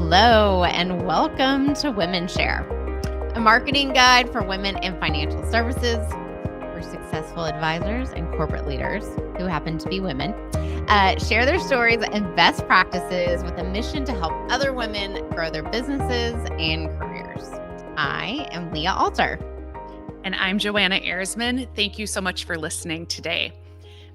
Hello, and welcome to WomenShare, a marketing guide for women in financial services where successful advisors and corporate leaders who happen to be women share their stories and best practices with a mission to help other women grow their businesses and careers. I am Leah Alter. And I'm Joanna Ehresman. Thank you so much for listening today.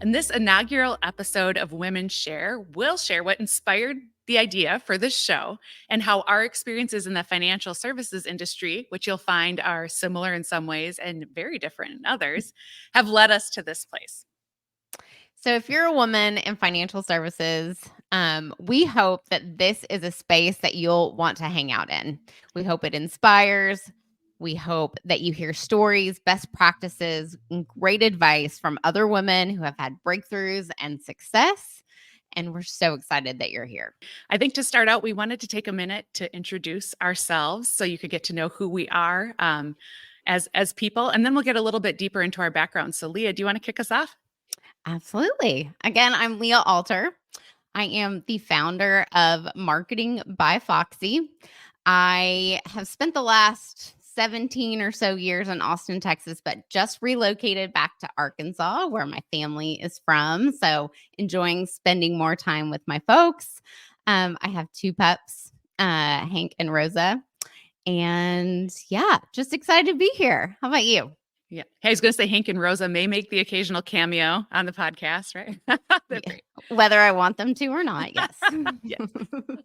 In this inaugural episode of WomenShare, we'll share what inspired the idea for this show and how our experiences in the financial services industry, which you'll find are similar in some ways and very different in others, have led us to this place. So if you're a woman in financial services, we hope that this is a space that you'll want to hang out in. We hope it inspires. We hope that you hear stories, best practices, and great advice from other women who have had breakthroughs and success. And we're so excited that you're here. I think to start out, we wanted to take a minute to introduce ourselves so you could get to know who we are as people. And then we'll get a little bit deeper into our background. So Leah, do you want to kick us off? Absolutely. Again, I'm Leah Alter. I am the founder of Marketing by Foxy. I have spent the last 17 or so years in Austin, Texas, but just relocated back to Arkansas, where my family is from. So enjoying spending more time with my folks. I have two pups, Hank and Rosa. And yeah, just excited to be here. How about you? Yeah. Hey, I was going to say Hank and Rosa may make the occasional cameo on the podcast, right? Yeah. Whether I want them to or not, yes. Yes.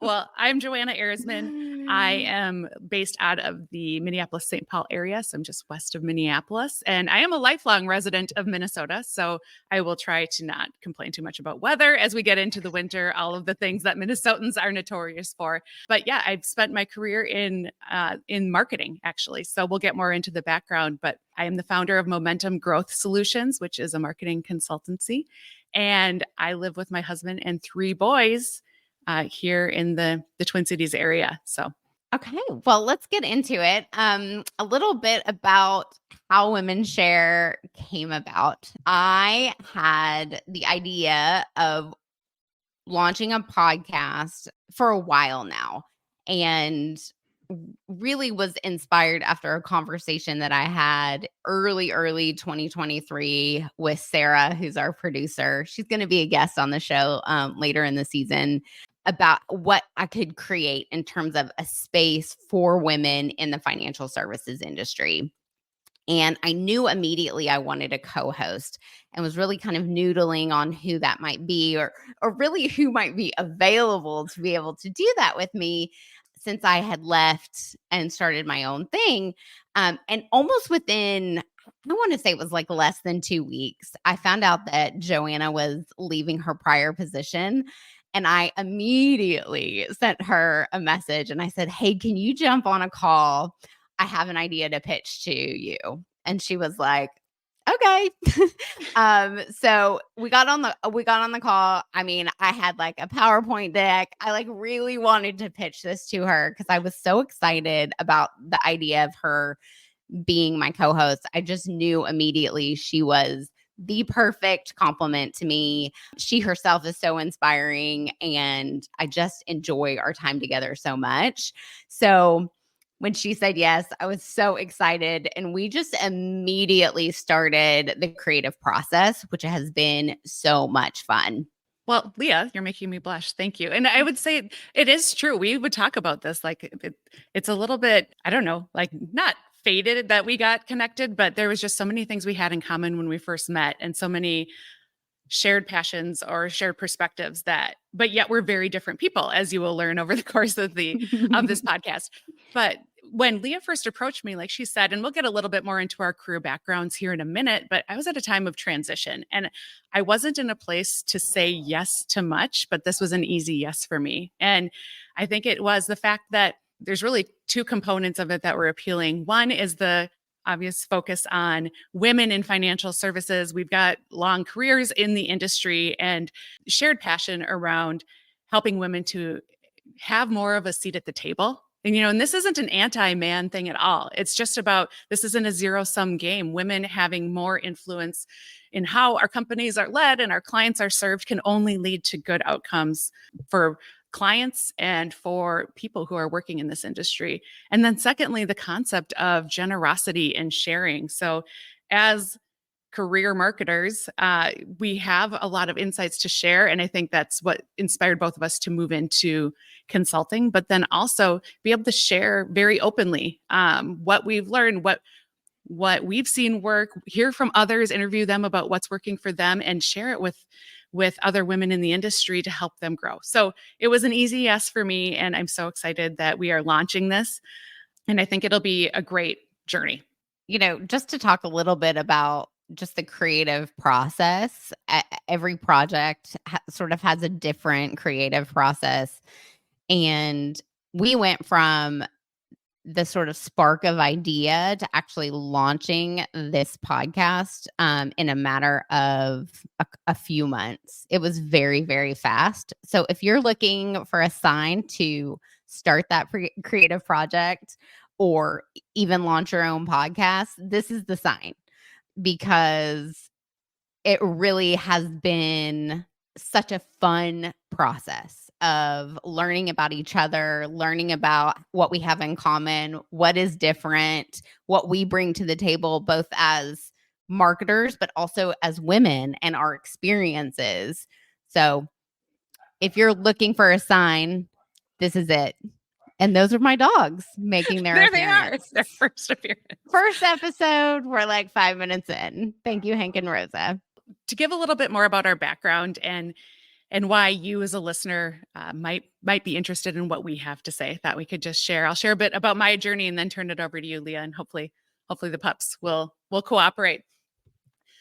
Well, I'm Joanna Ehresman. I am based out of the Minneapolis-St. Paul area, so I'm just west of Minneapolis. And I am a lifelong resident of Minnesota, so I will try to not complain too much about weather as we get into the winter, all of the things that Minnesotans are notorious for. But yeah, I've spent my career in marketing, actually. So we'll get more into the background, but I am the founder of Momentum Growth Solutions, which is a marketing consultancy. And I live with my husband and three boys here in the Twin Cities area. So, okay, well, let's get into it. A little bit about how WomenShare came about. I had the idea of launching a podcast for a while now, and really was inspired after a conversation that I had early 2023 with Sarah, who's our producer. She's going to be a guest on the show later in the season, about what I could create in terms of a space for women in the financial services industry. And I knew immediately I wanted a co-host and was really kind of noodling on who that might be or really who might be available to be able to do that with me, since I had left and started my own thing. And almost within, I want to say it was like less than 2 weeks, I found out that Joanna was leaving her prior position. And I immediately sent her a message and I said, hey, can you jump on a call? I have an idea to pitch to you. And she was like, okay. So we got on the call. I mean, I had like a PowerPoint deck. I like really wanted to pitch this to her because I was so excited about the idea of her being my co-host. I just knew immediately she was the perfect complement to me. She herself is so inspiring and I just enjoy our time together so much. So when she said yes, I was so excited. And we just immediately started the creative process, which has been so much fun. Well, Leah, you're making me blush. Thank you. And I would say it is true. We would talk about this. Like it's a little bit, I don't know, like not fated that we got connected, but there was just so many things we had in common when we first met and so many shared passions or shared perspectives but yet we're very different people, as you will learn over the course of this podcast. But when Leah first approached me, like she said, and we'll get a little bit more into our career backgrounds here in a minute, but I was at a time of transition and I wasn't in a place to say yes to much, but this was an easy yes for me. And I think it was the fact that there's really two components of it that were appealing. One is the obvious focus on women in financial services. We've got long careers in the industry and shared passion around helping women to have more of a seat at the table. And this isn't an anti-man thing at all. It's just about, this isn't a zero-sum game. Women having more influence in how our companies are led and our clients are served can only lead to good outcomes for clients and for people who are working in this industry. And then secondly, the concept of generosity and sharing. So as career marketers, we have a lot of insights to share. And I think that's what inspired both of us to move into consulting, but then also be able to share very openly what we've learned, what we've seen work, hear from others, interview them about what's working for them, and share it with other women in the industry to help them grow. So it was an easy yes for me. And I'm so excited that we are launching this. And I think it'll be a great journey. Just to talk a little bit about just the creative process, every project sort of has a different creative process. And we went from the sort of spark of idea to actually launching this podcast in a matter of a few months. It was very, very fast. So if you're looking for a sign to start that creative project or even launch your own podcast, this is the sign, because it really has been such a fun process of learning about each other, learning about what we have in common, what is different, what we bring to the table, both as marketers, but also as women and our experiences. So if you're looking for a sign, this is it. And those are my dogs making their There appearance. they are, their first appearance. First episode, we're like 5 minutes in. Thank you, Hank and Rosa. To give a little bit more about our background and why you as a listener might be interested in what we have to say, that we could just share. I'll share a bit about my journey and then turn it over to you, Leah, and hopefully the pups will cooperate.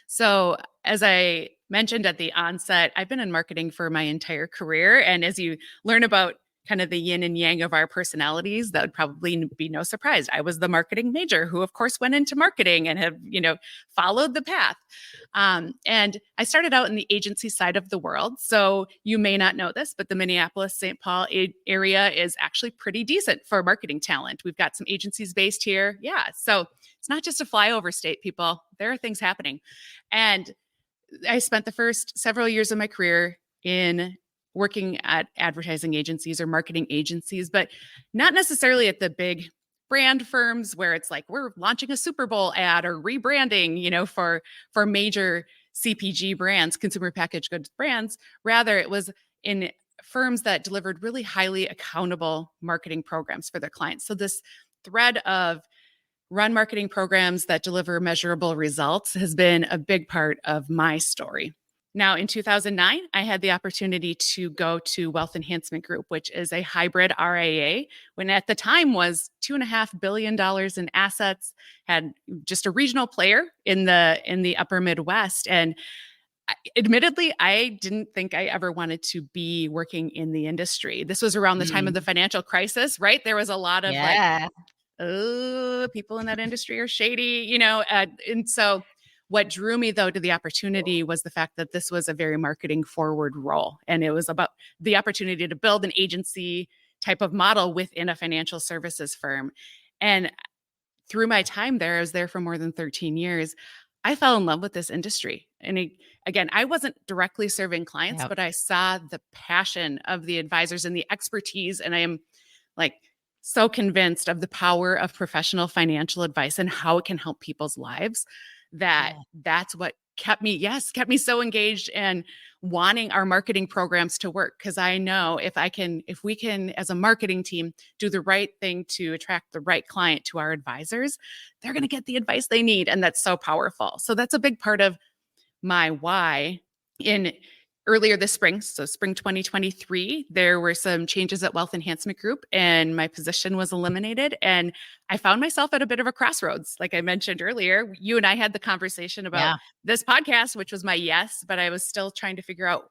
So as I mentioned at the onset, I've been in marketing for my entire career. And as you learn about kind of the yin and yang of our personalities, that would probably be no surprise. I was the marketing major who, of course, went into marketing and have, followed the path. And I started out in the agency side of the world. So you may not know this, but the Minneapolis, St. Paul area is actually pretty decent for marketing talent. We've got some agencies based here. Yeah. So it's not just a flyover state, people. There are things happening. And I spent the first several years of my career in working at advertising agencies or marketing agencies, but not necessarily at the big brand firms where it's like we're launching a Super Bowl ad or rebranding, for major CPG brands, consumer packaged goods brands. Rather, it was in firms that delivered really highly accountable marketing programs for their clients. So this thread of run marketing programs that deliver measurable results has been a big part of my story. Now, in 2009, I had the opportunity to go to Wealth Enhancement Group, which is a hybrid RIA, when at the time was $2.5 billion in assets, had just a regional player in the upper Midwest. And admittedly, I didn't think I ever wanted to be working in the industry. This was around the time of the financial crisis, right? There was a lot of people in that industry are shady, and so what drew me, though, to the opportunity was the fact that this was a very marketing forward role. And it was about the opportunity to build an agency type of model within a financial services firm. And through my time there, I was there for more than 13 years. I fell in love with this industry. And again, I wasn't directly serving clients, but I saw the passion of the advisors and the expertise. And I am so convinced of the power of professional financial advice and how it can help people's lives. That's what kept me so engaged and wanting our marketing programs to work. Because I know if we can, as a marketing team, do the right thing to attract the right client to our advisors, they're going to get the advice they need. And that's so powerful. So that's a big part of my why. Earlier this spring, so spring 2023, there were some changes at Wealth Enhancement Group and my position was eliminated. And I found myself at a bit of a crossroads. Like I mentioned earlier, you and I had the conversation about this podcast, which was my yes, but I was still trying to figure out,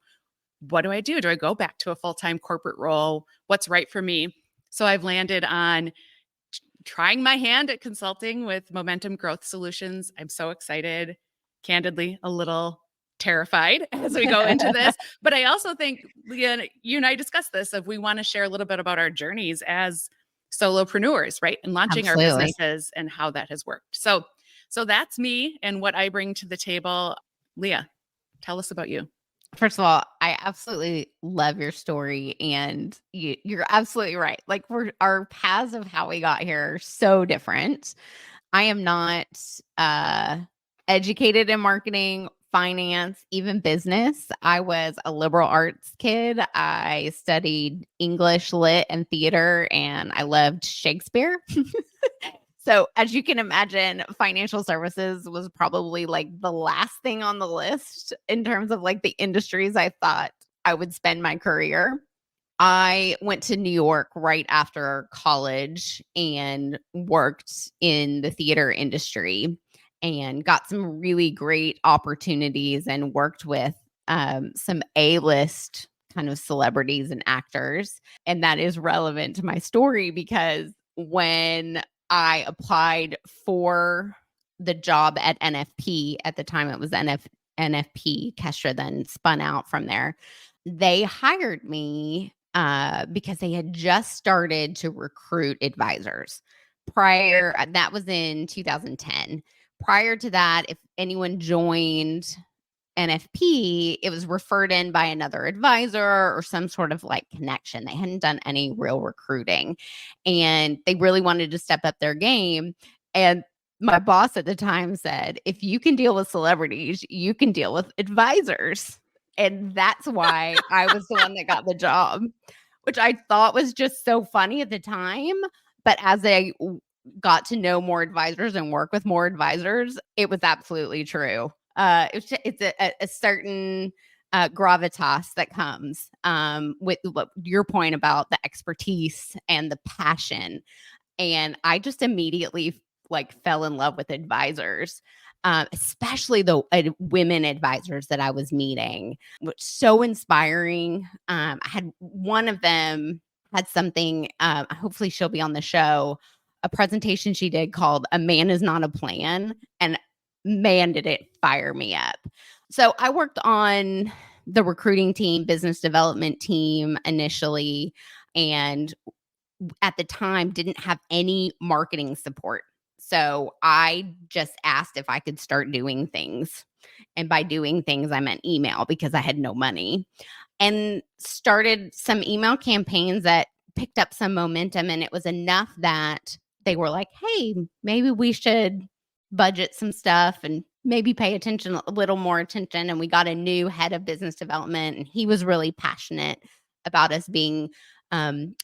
what do I do? Do I go back to a full-time corporate role? What's right for me? So I've landed on trying my hand at consulting with Momentum Growth Solutions. I'm so excited, candidly, a little terrified as we go into this. But I also think, Leah, you and I discussed this, if we want to share a little bit about our journeys as solopreneurs, right? And launching our businesses and how that has worked. So that's me and what I bring to the table. Leah, tell us about you. First of all, I absolutely love your story, and you're absolutely right. Like, our paths of how we got here are so different. I am not educated in marketing, finance, even business. I was a liberal arts kid. I studied English, lit, and theater, and I loved Shakespeare. So, as you can imagine, financial services was probably like the last thing on the list in terms of like the industries I thought I would spend my career. I went to New York right after college and worked in the theater industry and got some really great opportunities and worked with some A-list kind of celebrities and actors. And that is relevant to my story because when I applied for the job at NFP, at the time it was NFP, Kestra then spun out from there. They hired me because they had just started to recruit advisors. That was in 2010. Prior to that, if anyone joined NFP, it was referred in by another advisor or some sort of like connection. They hadn't done any real recruiting and they really wanted to step up their game. And my boss at the time said, if you can deal with celebrities, you can deal with advisors. And that's why I was the one that got the job, which I thought was just so funny at the time. But as I got to know more advisors and work with more advisors, it was absolutely true. It's a certain gravitas that comes with your point about the expertise and the passion. And I just immediately like fell in love with advisors, especially the women advisors that I was meeting, which so inspiring. I had one of them had something. Hopefully, she'll be on the show. A presentation she did called "A Man Is Not a Plan," and man, did it fire me up. So I worked on the recruiting team, business development team initially, and at the time didn't have any marketing support. So I just asked if I could start doing things. And by doing things, I meant email because I had no money and started some email campaigns that picked up some momentum. And it was enough that they were like, hey, maybe we should budget some stuff and maybe pay attention, a little more attention. And we got a new head of business development, and he was really passionate about us being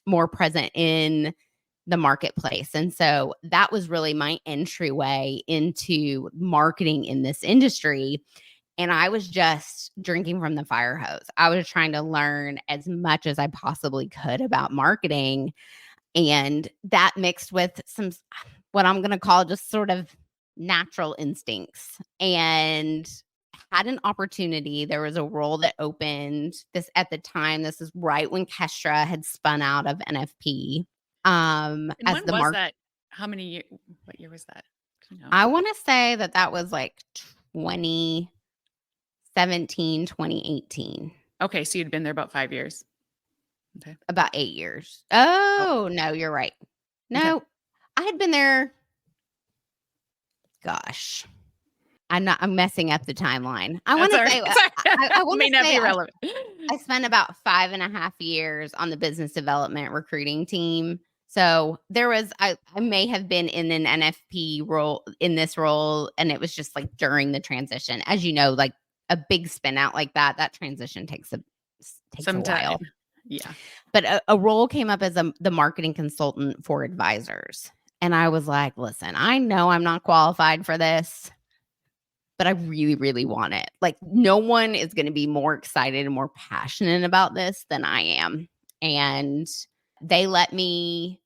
more present in the marketplace. And so that was really my entryway into marketing in this industry. And I was just drinking from the fire hose. I was trying to learn as much as I possibly could about marketing. And that mixed with some, what I'm going to call just sort of natural instincts. And had an opportunity. There was a role that opened this at the time. This is right when Kestra had spun out of NFP. And As when the was mark, that? How many years? What year was that? I want to say that was like 2017, 2018. Okay, so you'd been there about 5 years. Okay. About 8 years. Oh, Oh, no, you're right. No, okay. I had been there. Gosh, I'm messing up the timeline. I want to say, I want May to not say be relevant. I spent about 5.5 years on the business development recruiting team. So there was, I may have been in an NFP role in this role. And it was just like during the transition, as you know, like a big spin out like that transition takes a Some while. time. Yeah. But a role came up as the marketing consultant for advisors. And I was like, listen, I know I'm not qualified for this, but I really, really want it. Like, no one is going to be more excited and more passionate about this than I am. And they let me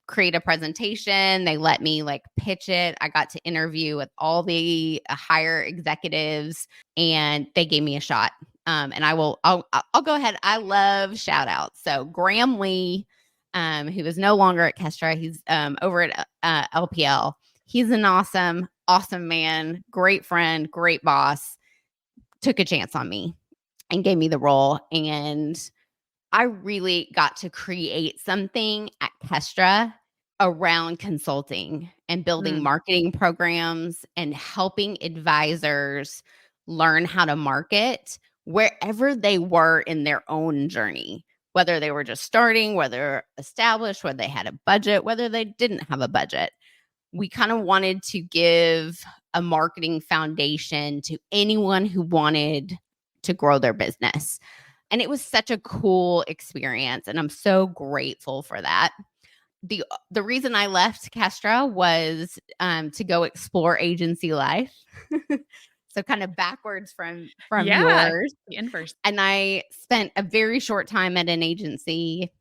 create a presentation. They let me like pitch it. I got to interview with all the higher executives, and they gave me a shot. And I'll go ahead. I love shout outs. So Graham Lee, who is no longer at Kestra, he's over at LPL. He's an awesome man, great friend, great boss, took a chance on me and gave me the role. And I really got to create something at Kestra around consulting and building marketing programs and helping advisors learn how to market wherever they were in their own journey, whether they were just starting, whether established, whether they had a budget, whether they didn't have a budget. We kind of wanted to give a marketing foundation to anyone who wanted to grow their business. And it was such a cool experience. And I'm so grateful for that. The reason I left Kestra was to go explore agency life. So kind of backwards from Yeah, yours. the inverse. And I spent a very short time at an agency.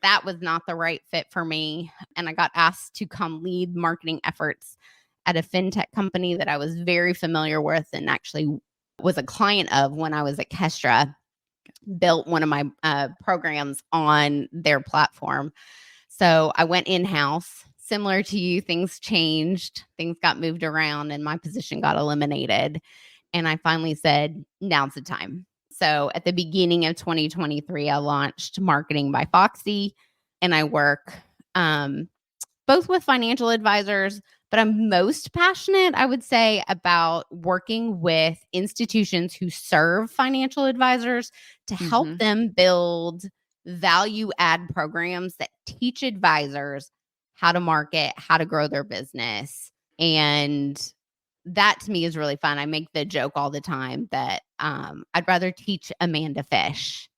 That was not the right fit for me. And I got asked to come lead marketing efforts at a fintech company that I was very familiar with and actually was a client of when I was at Kestra. Built one of my programs on their platform. So I went in-house. Similar to you, things changed, things got moved around, and my position got eliminated. And I finally said, now's the time. So at the beginning of 2023, I launched Marketing by Foxy, and I work both with financial advisors, but I'm most passionate, I would say, about working with institutions who serve financial advisors to help them build value add programs that teach advisors how to market, how to grow their business. And that to me is really fun. I make the joke all the time that I'd rather teach Amanda fish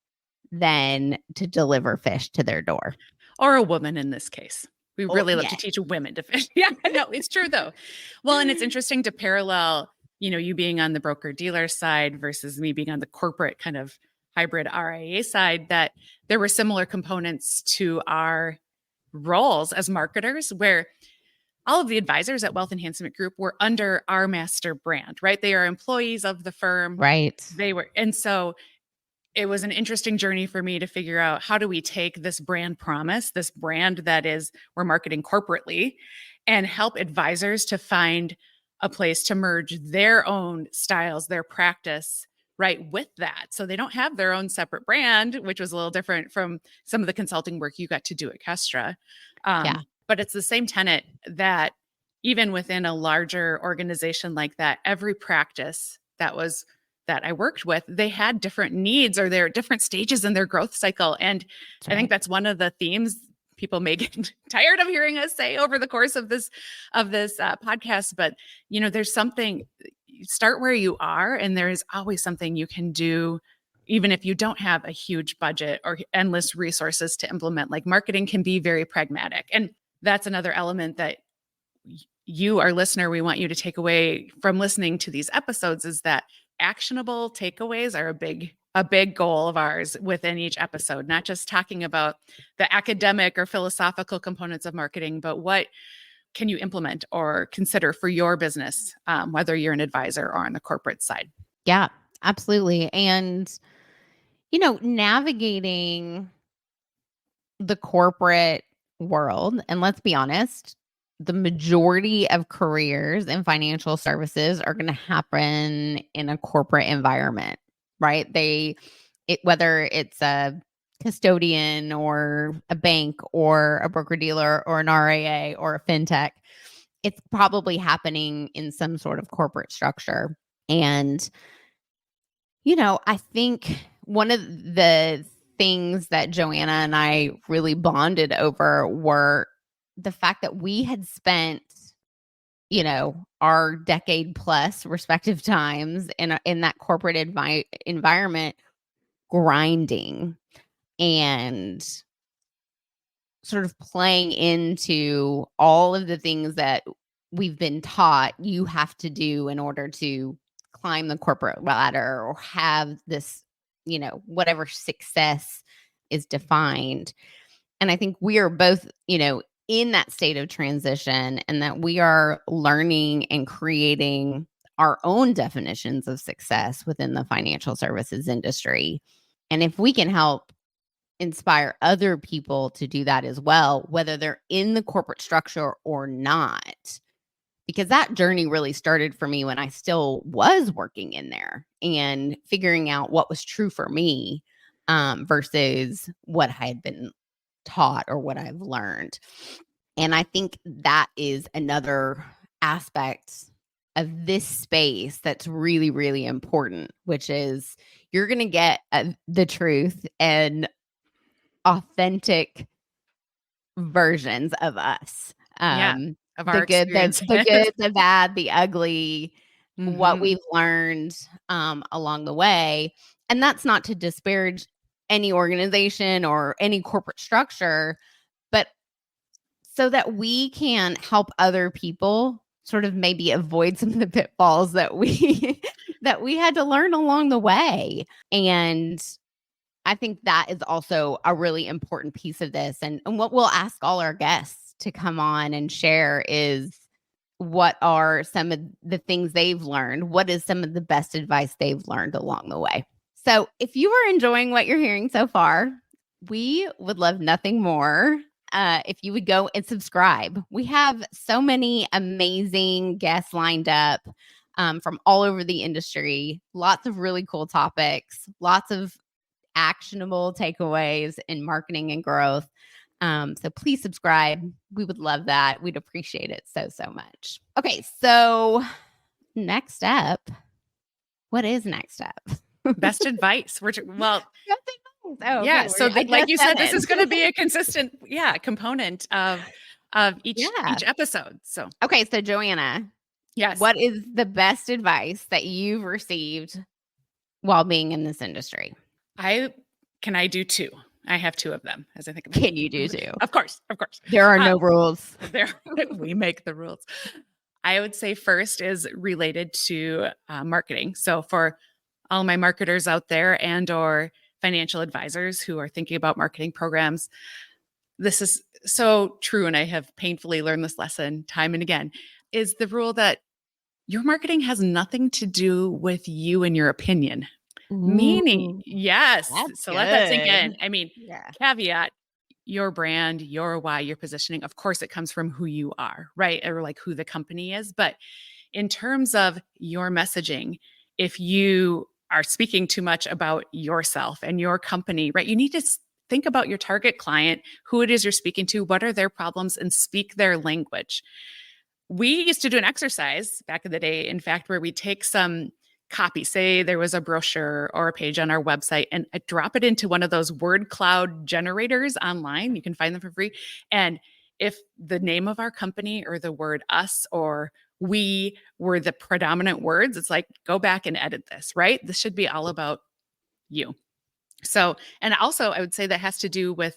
than to deliver fish to their door. Or a woman in this case. We really love yeah. to teach women to fish. Yeah, no, it's true though. Well, and it's interesting to parallel, you being on the broker dealer side versus me being on the corporate kind of hybrid RIA side, that there were similar components to our roles as marketers where all of the advisors at Wealth Enhancement Group were under our master brand, right? They are employees of the firm. Right. And so it was an interesting journey for me to figure out how do we take this brand promise, this brand that is we're marketing corporately, and help advisors to find a place to merge their own styles, their practice right with that. So they don't have their own separate brand, which was a little different from some of the consulting work you got to do at Kestra. Yeah. But it's the same tenet that even within a larger organization like that, every practice that I worked with, they had different needs or they're at different stages in their growth cycle. And I think that's one of the themes people may get tired of hearing us say over the course of this podcast. But, there's something, you start where you are, and there is always something you can do, even if you don't have a huge budget or endless resources to implement. Like marketing can be very pragmatic. And that's another element that you, our listener, we want you to take away from listening to these episodes is that actionable takeaways are a big goal of ours within each episode, not just talking about the academic or philosophical components of marketing, but what can you implement or consider for your business, whether you're an advisor or on the corporate side. Yeah, absolutely. And, navigating the corporate world, and let's be honest, the majority of careers in financial services are going to happen in a corporate environment, right? Whether it's a custodian or a bank or a broker dealer or an RIA or a fintech, it's probably happening in some sort of corporate structure. And, I think one of the things that Joanna and I really bonded over were the fact that we had spent, our decade plus respective times in that corporate environment grinding and sort of playing into all of the things that we've been taught you have to do in order to climb the corporate ladder or have this, whatever success is defined. And I think we are both, in that state of transition, and that we are learning and creating our own definitions of success within the financial services industry. And if we can help inspire other people to do that as well, whether they're in the corporate structure or not, because that journey really started for me when I still was working in there and figuring out what was true for me versus what I had been taught or what I've learned. And I think that is another aspect of this space that's really, really important, which is you're going to get the truth and authentic versions of us. Yeah. Of our The good, experiences. the good, the bad, the ugly, what Mhm. we've learned along the way. And that's not to disparage any organization or any corporate structure, but so that we can help other people sort of maybe avoid some of the pitfalls that we that we had to learn along the way. And I think that is also a really important piece of this. And what we'll ask all our guests to come on and share is what are some of the things they've learned? What is some of the best advice they've learned along the way? So if you are enjoying what you're hearing so far, we would love nothing more if you would go and subscribe. We have so many amazing guests lined up from all over the industry, lots of really cool topics, lots of actionable takeaways in marketing and growth. So please subscribe. We would love that. We'd appreciate it so, so much. Okay, so next up, what is next up? Best advice. Oh, Yeah. okay. So I like just you said said, this it. is going to be a consistent, component of Yeah. each episode. So Okay, so Joanna, yes, what is the best advice that you've received while being in this industry? I do two. I have two of them as I think about Can you do it. too? Of course, of course. There are no rules. There we make the rules. I would say first is related to marketing. So for all my marketers out there and or financial advisors who are thinking about marketing programs, this is so true. And I have painfully learned this lesson time and again, is the rule that your marketing has nothing to do with you and your opinion. Meaning, Ooh, yes. that's So let that sink in. good. I mean, Yeah. caveat, your brand, your why, your positioning, of course, it comes from who you are, right? Or like who the company is. But in terms of your messaging, if you are speaking too much about yourself and your company, right, you need to think about your target client, who it is you're speaking to, what are their problems, and speak their language. We used to do an exercise back in the day, in fact, where we take some copy, say there was a brochure or a page on our website, and I drop it into one of those word cloud generators online. You can find them for free. And if the name of our company or the word us or we were the predominant words, it's like, go back and edit this, right? This should be all about you. So, and also I would say that has to do with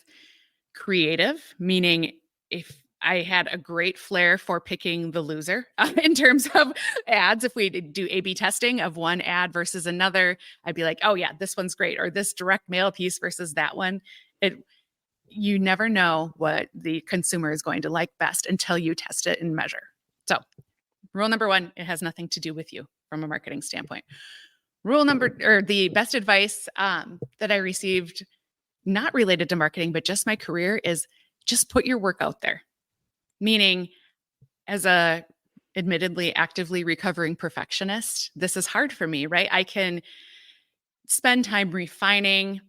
creative, meaning if I had a great flair for picking the loser in terms of ads. If we do A B testing of one ad versus another, I'd be like, oh, yeah, this one's great. Or this direct mail piece versus that one. You never know what the consumer is going to like best until you test it and measure. So, rule number one, it has nothing to do with you from a marketing standpoint. The best advice that I received, not related to marketing, but just my career, is just put your work out there. Meaning, as a admittedly actively recovering perfectionist, this is hard for me, right? I can spend time refining,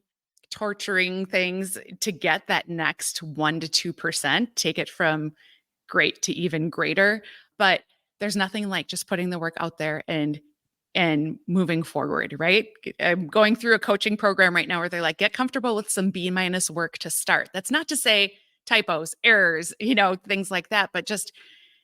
torturing things to get that next 1 to 2%, take it from great to even greater, but there's nothing like just putting the work out there and moving forward, right? I'm going through a coaching program right now where they're like, get comfortable with some B- work to start. That's not to say typos, errors, things like that, but just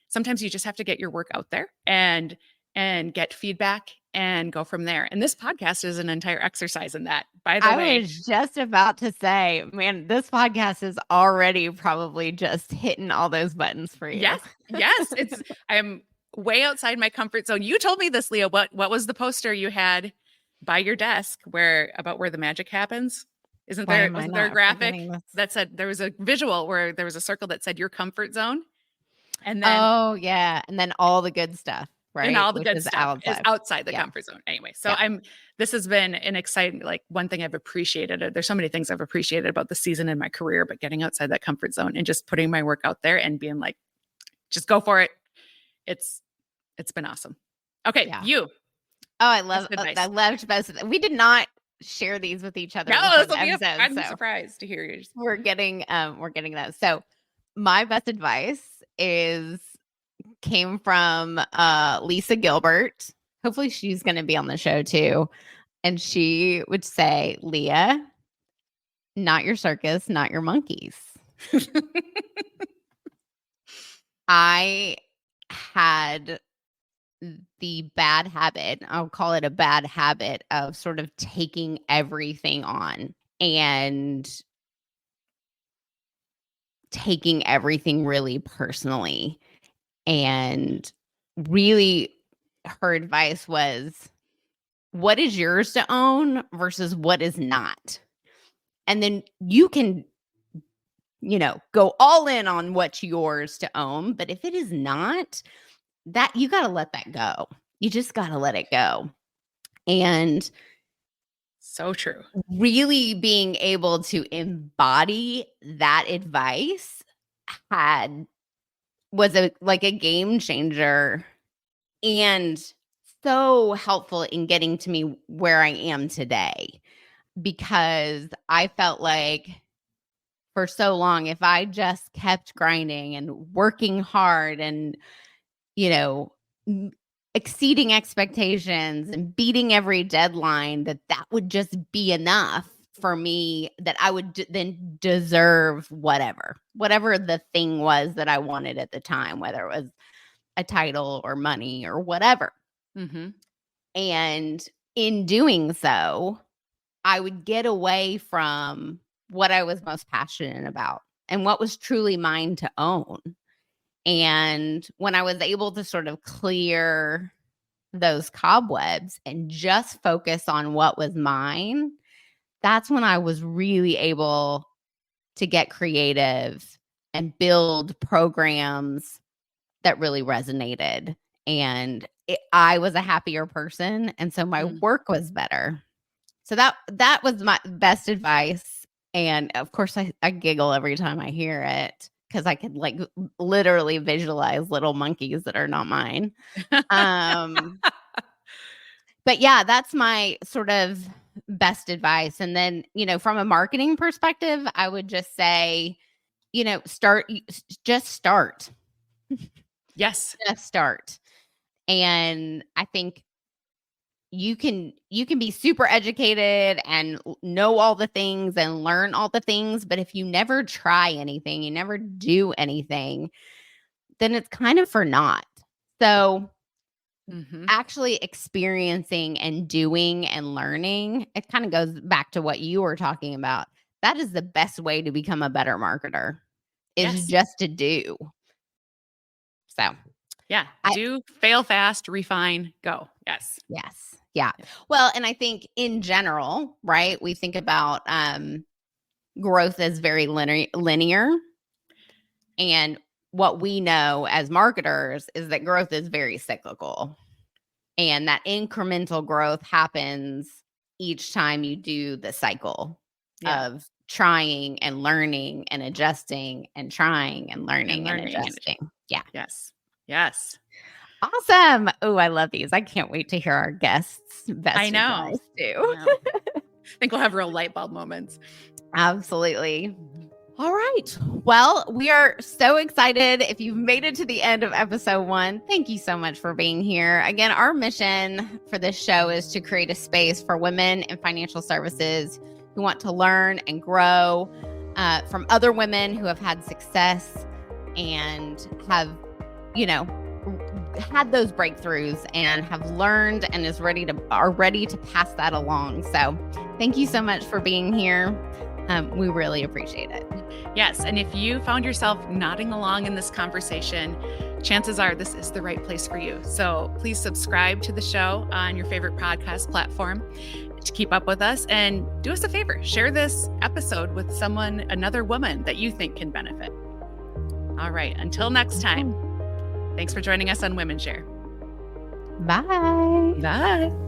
sometimes you just have to get your work out there and get feedback and go from there. And this podcast is an entire exercise in that, by the way. I was just about to say, man, this podcast is already probably just hitting all those buttons for you. Yes. I'm way outside my comfort zone. You told me this, Leah. What was the poster you had by your desk where the magic happens? Wasn't there a graphic that said, there was a visual where there was a circle that said your comfort zone? And then yeah. And then all the good stuff, right? and all the Which good is stuff is outside the Yeah. comfort zone. Anyway, so this has been an exciting, like, one thing I've appreciated. There's so many things I've appreciated about the season in my career, but getting outside that comfort zone and just putting my work out there and being like, just go for it. It's been awesome. Okay, you. Oh, I loved both of them. We did not share these with each other. No, this will be a fun surprise to hear yours. We're getting those. So my best advice is came from Lisa Gilbert. Hopefully she's going to be on the show too. And she would say, Leah, not your circus, not your monkeys. I had the bad habit, I'll call it a bad habit, of sort of taking everything on and taking everything really personally. And really, her advice was, what is yours to own versus what is not? And then you can, go all in on what's yours to own. But if it is not, that you got to let that go. You just got to let it go. And so true. Really being able to embody that advice was a game changer and so helpful in getting to me where I am today, because I felt like for so long, if I just kept grinding and working hard and, exceeding expectations and beating every deadline, that would just be enough for me, that I would then deserve whatever the thing was that I wanted at the time, whether it was a title or money or whatever. Mm-hmm. And in doing so, I would get away from what I was most passionate about and what was truly mine to own. And when I was able to sort of clear those cobwebs and just focus on what was mine, that's when I was really able to get creative and build programs that really resonated. And I was a happier person. And so my work was better. So that was my best advice. And of course, I giggle every time I hear it, because I could literally visualize little monkeys that are not mine. But yeah, that's my sort of best advice. And then, from a marketing perspective, I would just say, just start. Yes. Just start. And I think you can be super educated and know all the things and learn all the things, but if you never try anything, you never do anything, then it's kind of for naught. So actually experiencing and doing and learning, it kind of goes back to what you were talking about. That is the best way to become a better marketer, is just to do. So yeah, do, fail fast, refine, go. Yes. Yes. Yeah. Well, and I think in general, right, we think about growth as very linear. And what we know as marketers is that growth is very cyclical. And that incremental growth happens each time you do the cycle of trying and learning and adjusting and trying and learning and adjusting. Yeah. Yes. Yes. Awesome. Oh, I love these. I can't wait to hear our guests' best advice too. I think we'll have real light bulb moments. Absolutely. All right. Well, we are so excited. If you've made it to the end of episode 1, thank you so much for being here. Again, our mission for this show is to create a space for women in financial services who want to learn and grow from other women who have had success and have, had those breakthroughs and have learned and are ready to pass that along. So thank you so much for being here. We really appreciate it. Yes. And if you found yourself nodding along in this conversation, chances are this is the right place for you. So please subscribe to the show on your favorite podcast platform to keep up with us, and do us a favor, share this episode with another woman that you think can benefit. All right. Until next time. Thanks for joining us on WomenShare. Bye. Bye.